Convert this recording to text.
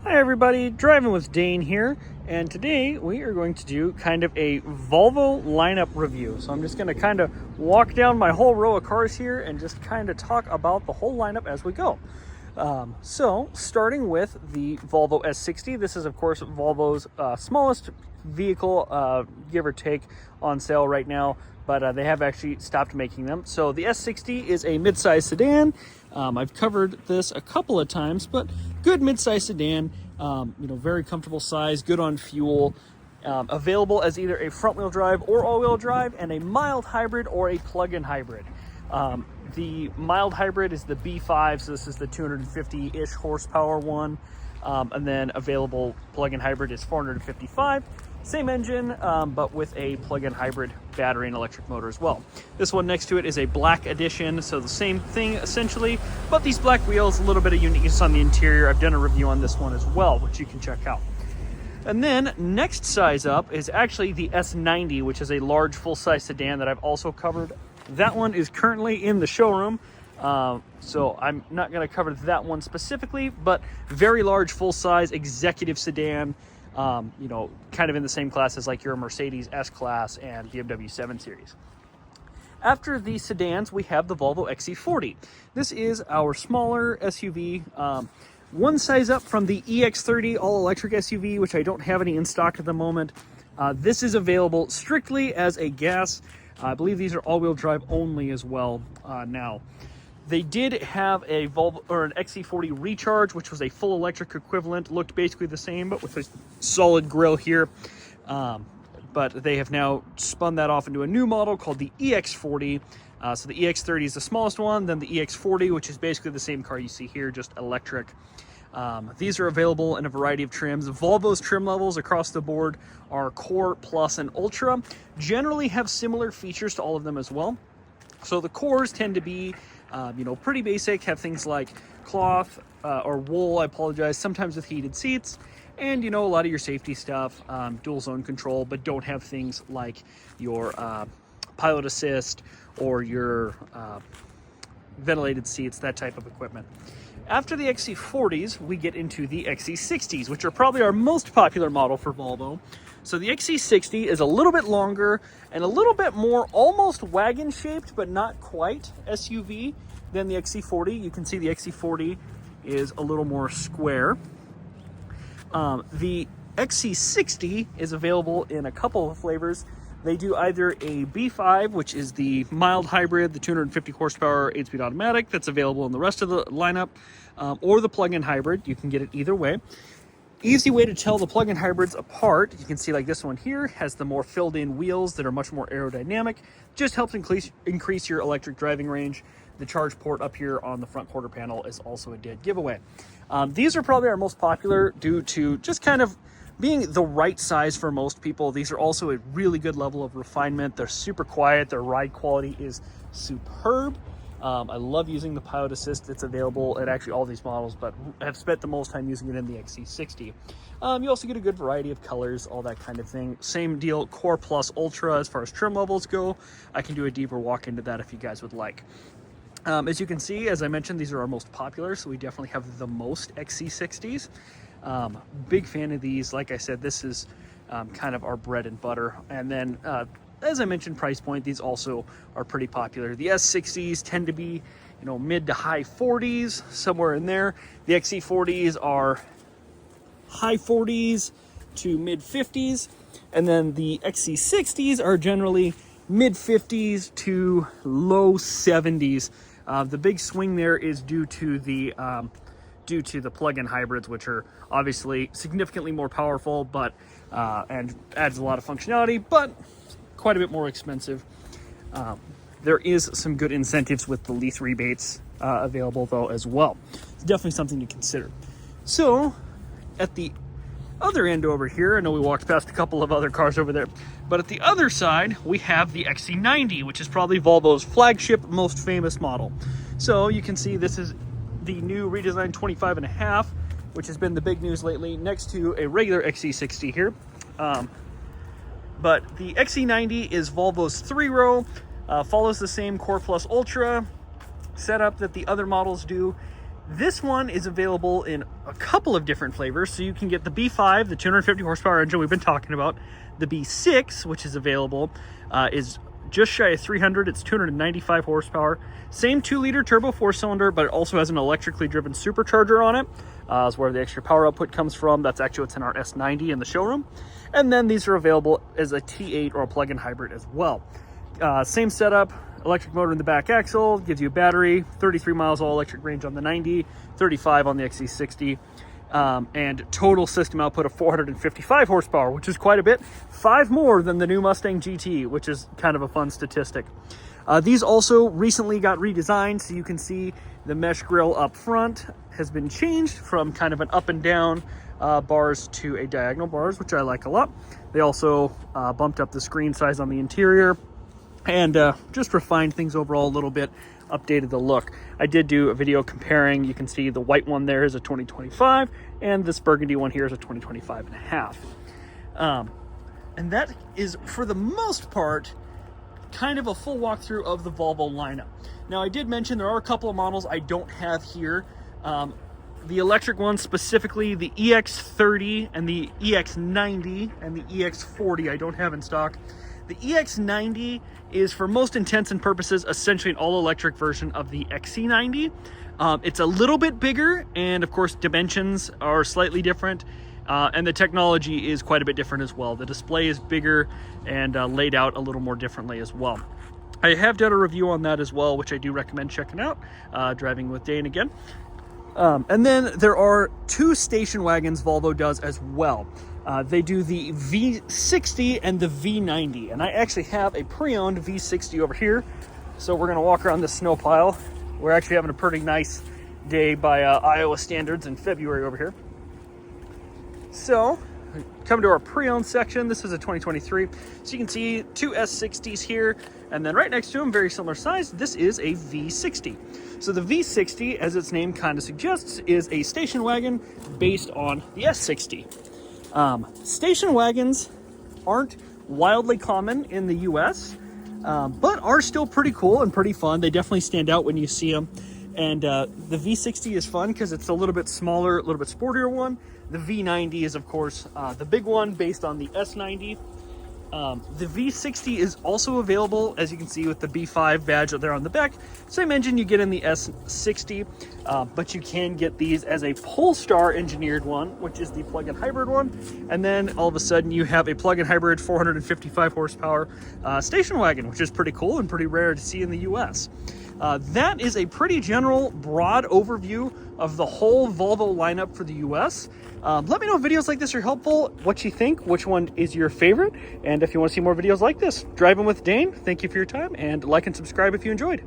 Hi everybody, Driving with Dane here, and today we are going to do kind of a Volvo lineup review. So I'm just going to kind of walk down my whole row of cars here and just kind of talk about the whole lineup as we go. So starting with the Volvo S60, this is of course Volvo's smallest vehicle, give or take, on sale right now, but they have actually stopped making them. So the S60 is a mid-size sedan. I've covered this a couple of times, but good mid-size sedan, very comfortable size, good on fuel, available as either a front-wheel drive or all-wheel drive, and a mild hybrid or a plug-in hybrid. The mild hybrid is the B5, so this is the 250-ish horsepower one, and then available plug-in hybrid is 455. Same engine, but with a plug-in hybrid battery and electric motor as well. This one next to it is a black edition, so the same thing essentially, but these black wheels, a little bit of uniqueness on the interior. I've done a review on this one as well, which you can check out. And then next size up is actually the S90, which is a large full-size sedan that I've also covered. That one is currently in the showroom, so I'm not going to cover that one specifically, but very large full-size executive sedan. Kind of in the same class as like your Mercedes S-Class and BMW 7 Series. After the sedans, we have the Volvo XC40. This is our smaller SUV, one size up from the EX30 all-electric SUV, which I don't have any in stock at the moment. This is available strictly as a gas. I believe these are all-wheel drive only as well now. They did have a Volvo or an XC40 Recharge, which was a full electric equivalent, looked basically the same, but with a solid grille here. But they have now spun that off into a new model called the EX40. So the EX30 is the smallest one, then the EX40, which is basically the same car you see here, just electric. These are available in a variety of trims. Volvo's trim levels across the board are Core, Plus, and Ultra. Generally have similar features to all of them as well. So the Cores tend to be pretty basic, have things like cloth or wool, I apologize, sometimes with heated seats, and a lot of your safety stuff, dual zone control, but don't have things like your pilot assist or your ventilated seats, that type of equipment. After the XC40s, we get into the XC60s, which are probably our most popular model for Volvo. So the XC60 is a little bit longer and a little bit more almost wagon shaped, but not quite SUV than the XC40. You can see the XC40 is a little more square. The XC60 is available in a couple of flavors. They do either a B5, which is the mild hybrid, the 250 horsepower 8-speed automatic that's available in the rest of the lineup, or the plug-in hybrid. You can get it either way. Easy way to tell the plug-in hybrids apart, you can see like this one here has the more filled in wheels that are much more aerodynamic. Just helps increase your electric driving range. The charge port up here on the front quarter panel is also a dead giveaway. These are probably our most popular due to just kind of being the right size for most people. These are also a really good level of refinement. They're super quiet. Their ride quality is superb. I love using the pilot assist. It's available at actually all these models, but have spent the most time using it in the XC60. You also get a good variety of colors, all that kind of thing. Same deal, Core Plus Ultra as far as trim levels go. I can do a deeper walk into that if you guys would like. As you can see, as I mentioned, these are our most popular, so we definitely have the most XC60s. Big fan of these. Like I said, this is kind of our bread and butter. And then as I mentioned, price point, these also are pretty popular. The S60s tend to be, mid to high 40s, somewhere in there. The XC40s are high 40s to mid 50s. And then the XC60s are generally mid 50s to low 70s. The big swing there is due to the plug-in hybrids, which are obviously significantly more powerful, but and adds a lot of functionality, but quite a bit more expensive. There is some good incentives with the lease rebates available though as well. It's definitely something to consider. So at the other end over here, I know we walked past a couple of other cars over there, but at the other side we have the XC90, which is probably Volvo's flagship, most famous model. So you can see this is the new redesigned 25.5, which has been the big news lately, next to a regular XC60 here. But the XC90 is Volvo's 3-row, follows the same Core Plus Ultra setup that the other models do. This one is available in a couple of different flavors. So you can get the B5, the 250 horsepower engine we've been talking about. The B6, which is available, is just shy of 300. It's 295 horsepower. Same 2-liter turbo 4-cylinder, but it also has an electrically driven supercharger on it. Is where the extra power output comes from. That's actually what's in our S90 in the showroom. And then these are available as a T8 or a plug-in hybrid as well. Same setup, electric motor in the back axle, gives you a battery, 33 miles all electric range on the 90, 35 on the XC60. And total system output of 455 horsepower, which is quite a bit. 5 more than the new Mustang GT, which is kind of a fun statistic. These also recently got redesigned, so you can see the mesh grille up front has been changed from kind of an up and down bars to a diagonal bars, which I like a lot. They also bumped up the screen size on the interior and just refined things overall a little bit, updated the look. I did do a video comparing. You can see the white one there is a 2025 and this burgundy one here is a 2025 and a half. And that is, for the most part, kind of a full walkthrough of the Volvo lineup. Now, I did mention there are a couple of models I don't have here. The electric ones, specifically the EX30 and the EX90 and the EX40, I don't have in stock. The EX90 is, for most intents and purposes, essentially an all-electric version of the XC90. It's a little bit bigger, and of course dimensions are slightly different, and the technology is quite a bit different as well. The display is bigger and laid out a little more differently as well. I have done a review on that as well, which I do recommend checking out, driving with Dane again. And then there are 2 station wagons Volvo does as well. They do the V60 and the V90, and I actually have a pre-owned V60 over here. So we're gonna walk around this snow pile. We're actually having a pretty nice day by Iowa standards in February over here. So come to our pre-owned section. This is a 2023. So you can see 2 S60s here, and then right next to them, very similar size, this is a V60. So the V60, as its name kind of suggests, is a station wagon based on the S60. Station wagons aren't wildly common in the US, but are still pretty cool and pretty fun. They definitely stand out when you see them. And the V60 is fun because it's a little bit smaller, a little bit sportier one. The V90 is, of course, the big one based on the S90. The V60 is also available, as you can see, with the B5 badge there on the back. Same engine you get in the S60, but you can get these as a Polestar engineered one, which is the plug-in hybrid one. And then all of a sudden you have a plug-in hybrid 455 horsepower station wagon, which is pretty cool and pretty rare to see in the US. That is a pretty general, broad overview of the whole Volvo lineup for the US. Let me know if videos like this are helpful, what you think, which one is your favorite, and if you want to see more videos like this. Driving with Dane, thank you for your time, and like and subscribe if you enjoyed.